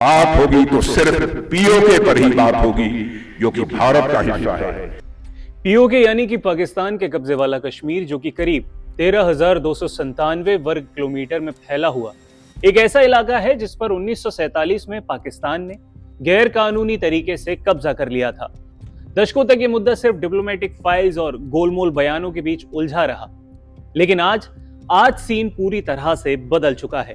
बात होगी तो सिर्फ पीओके पर ही बात होगी, जो कि भारत का हिस्सा है। पीओके यानी कि पाकिस्तान के कब्जे वाला कश्मीर, जो कि करीब 13,297 वर्ग किलोमीटर में फैला हुआ एक ऐसा इलाका है जिस पर 1947 में पाकिस्तान ने गैर कानूनी तरीके से कब्जा कर लिया था। दशकों तक ये मुद्दा सिर्फ डिप्लोमेटिक फाइल्स और गोलमोल बयानों के बीच उलझा रहा, लेकिन आज सीन पूरी तरह से बदल चुका है।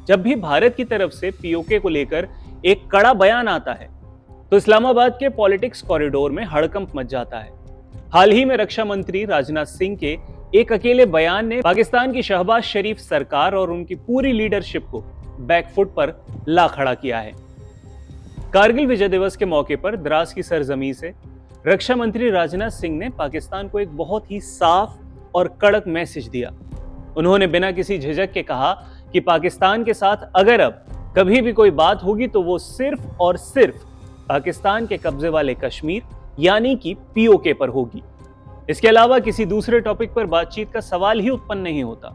जब भी भारत की तरफ से पीओके को लेकर एक कड़ा बयान आता है तो इस्लामाबाद के पॉलिटिक्स कॉरिडोर में हड़कंप मच जाता है। हाल ही में रक्षा मंत्री राजनाथ सिंह के एक अकेले बयान ने पाकिस्तान की शहबाज शरीफ सरकार और उनकी पूरी लीडरशिप को बैकफुट पर ला खड़ा किया है। कारगिल विजय दिवस के मौके पर द्रास की सरजमी से रक्षा मंत्री राजनाथ सिंह ने पाकिस्तान को एक बहुत ही साफ और कड़क मैसेज दिया। उन्होंने बिना किसी झिझक के कहा कि पाकिस्तान के साथ अगर अब कभी भी कोई बात होगी तो वो सिर्फ और सिर्फ पाकिस्तान के कब्जे वाले कश्मीर यानी कि पीओके पर होगी। इसके अलावा किसी दूसरे टॉपिक पर बातचीत का सवाल ही उत्पन्न नहीं होता।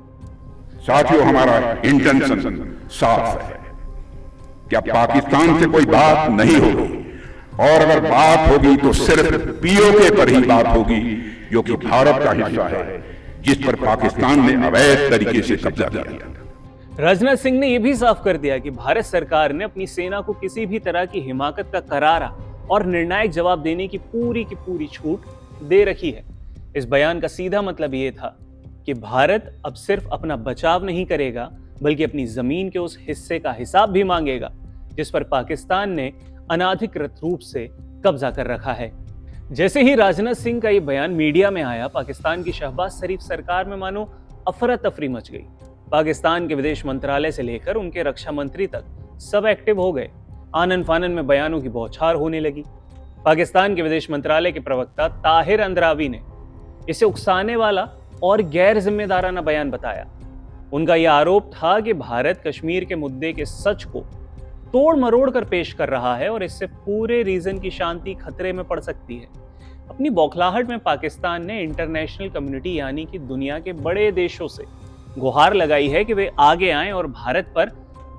साथियों, हमारा इंटेंशन साफ है कि पाकिस्तान से कोई बात नहीं होगी, और अगर बात होगी तो सिर्फ पीओके पर ही बात होगी, जो कि भारत का हिस्सा है, जिस पर पाकिस्तान ने अवैध तरीके से कब्जा किया। राजनाथ सिंह ने यह भी साफ कर दिया कि भारत सरकार ने अपनी सेना को किसी भी तरह की हिमाकत का करारा और निर्णायक जवाब देने की पूरी छूट दे रखी है। इस बयान का सीधा मतलब यह था कि भारत अब सिर्फ अपना बचाव नहीं करेगा, बल्कि अपनी जमीन के उस हिस्से का हिसाब भी मांगेगा जिस पर पाकिस्तान ने अनाधिकृत रूप से कब्जा कर रखा है। जैसे ही राजनाथ सिंह का यह बयान मीडिया में आया, पाकिस्तान की शहबाज शरीफ सरकार में मानो अफरा तफरी मच गई। पाकिस्तान के विदेश मंत्रालय से लेकर उनके रक्षा मंत्री तक सब एक्टिव हो गए। आनन फानन में बयानों की बौछार होने लगी। पाकिस्तान के विदेश मंत्रालय के प्रवक्ता ताहिर अंद्रावी ने इसे उकसाने वाला और गैर जिम्मेदाराना बयान बताया। उनका यह आरोप था कि भारत कश्मीर के मुद्दे के सच को तोड़ मरोड़ कर पेश कर रहा है और इससे पूरे रीजन की शांति खतरे में पड़ सकती है। अपनी बौखलाहट में पाकिस्तान ने इंटरनेशनल कम्युनिटी यानी कि दुनिया के बड़े देशों से गुहार लगाई है कि वे आगे आएं और भारत पर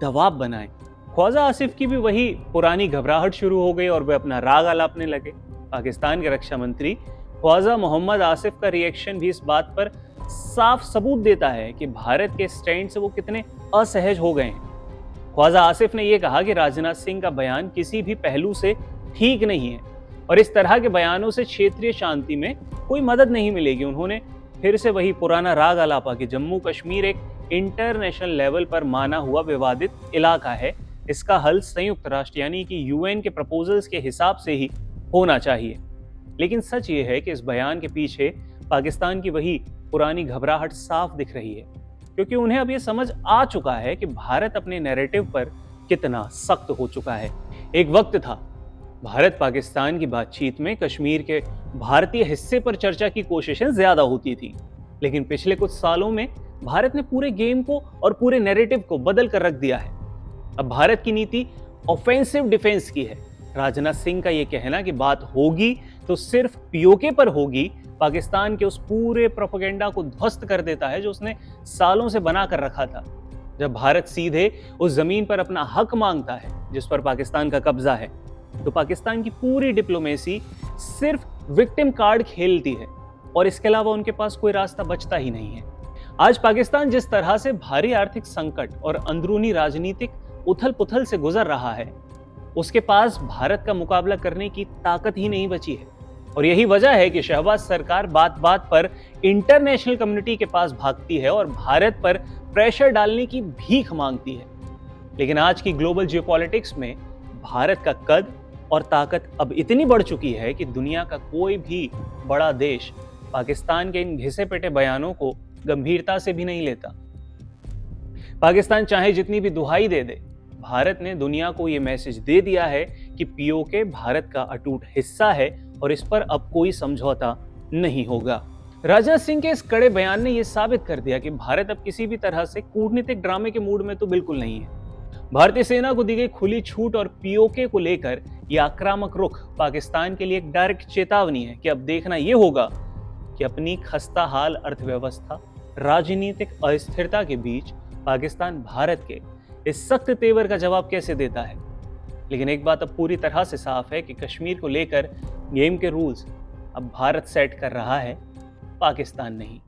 दबाव बनाएं। ख्वाजा आसिफ की भी वही पुरानी घबराहट शुरू हो गई और वे अपना राग आलापने लगे। पाकिस्तान के रक्षा मंत्री ख्वाजा मोहम्मद आसिफ का रिएक्शन भी इस बात पर साफ सबूत देता है कि भारत के स्टैंड से वो कितने असहज हो गए हैं। ख्वाजा आसिफ ने यह कहा कि राजनाथ सिंह का बयान किसी भी पहलू से ठीक नहीं है और इस तरह के बयानों से क्षेत्रीय शांति में कोई मदद नहीं मिलेगी। उन्होंने फिर से वही पुराना राग आलापा कि जम्मू कश्मीर एक इंटरनेशनल लेवल पर माना हुआ विवादित इलाका है, इसका हल संयुक्त राष्ट्र यानी कि यूएन के प्रपोजल्स के हिसाब से ही होना चाहिए। लेकिन सच ये है कि इस बयान के पीछे पाकिस्तान की वही पुरानी घबराहट साफ दिख रही है, क्योंकि उन्हें अब ये समझ आ चुका है कि भारत अपने नैरेटिव पर कितना सख्त हो चुका है। एक वक्त था भारत पाकिस्तान की बातचीत में कश्मीर के भारतीय हिस्से पर चर्चा की कोशिशें ज्यादा होती थी, लेकिन पिछले कुछ सालों में भारत ने पूरे गेम को और पूरे नैरेटिव को बदल कर रख दिया है। अब भारत की नीति ऑफेंसिव डिफेंस की है। राजनाथ सिंह का यह कहना कि बात होगी तो सिर्फ पीओके पर होगी, पाकिस्तान के उस पूरे प्रोपेगेंडा को ध्वस्त कर देता है जो उसने सालों से बना कर रखा था। जब भारत सीधे उस जमीन पर अपना हक मांगता है जिस पर पाकिस्तान का कब्जा है, तो पाकिस्तान की पूरी डिप्लोमेसी सिर्फ विक्टिम कार्ड खेलती है और इसके अलावा उनके पास कोई रास्ता बचता ही नहीं है। आज पाकिस्तान जिस तरह से भारी आर्थिक संकट और अंदरूनी राजनीतिक उथल पुथल से गुजर रहा है, उसके पास भारत का मुकाबला करने की ताकत ही नहीं बची है। और यही वजह है कि शहबाज सरकार बात बात पर इंटरनेशनल कम्युनिटी के पास भागती है और भारत पर प्रेशर डालने की भीख मांगती है। लेकिन आज की ग्लोबल जियोपॉलिटिक्स में भारत का कद और ताकत अब इतनी बढ़ चुकी है कि दुनिया का कोई भी बड़ा देश पाकिस्तान के इन घिसे पिटे बयानों को गंभीरता से भी नहीं लेता। पाकिस्तान चाहे जितनी भी दुहाई दे दे, भारत ने दुनिया को यह मैसेज दे दिया है कि पीओके भारत का अटूट हिस्सा है और इस पर अब कोई समझौता नहीं होगा। राजनाथ सिंह के इस कड़े बयान ने यह साबित कर दिया कि भारत अब किसी भी तरह से कूटनीतिक ड्रामे के मूड में तो बिल्कुल नहीं है। भारतीय सेना को दी गई खुली छूट और पीओके को लेकर यह आक्रामक रुख पाकिस्तान के लिए एक डायरेक्ट चेतावनी है कि अब देखना यह होगा कि अपनी खस्ता हाल अर्थव्यवस्था, राजनीतिक अस्थिरता के बीच पाकिस्तान भारत के इस सख्त तेवर का जवाब कैसे देता है। लेकिन एक बात अब पूरी तरह से साफ है कि कश्मीर को लेकर गेम के रूल्स अब भारत सेट कर रहा है, पाकिस्तान नहीं।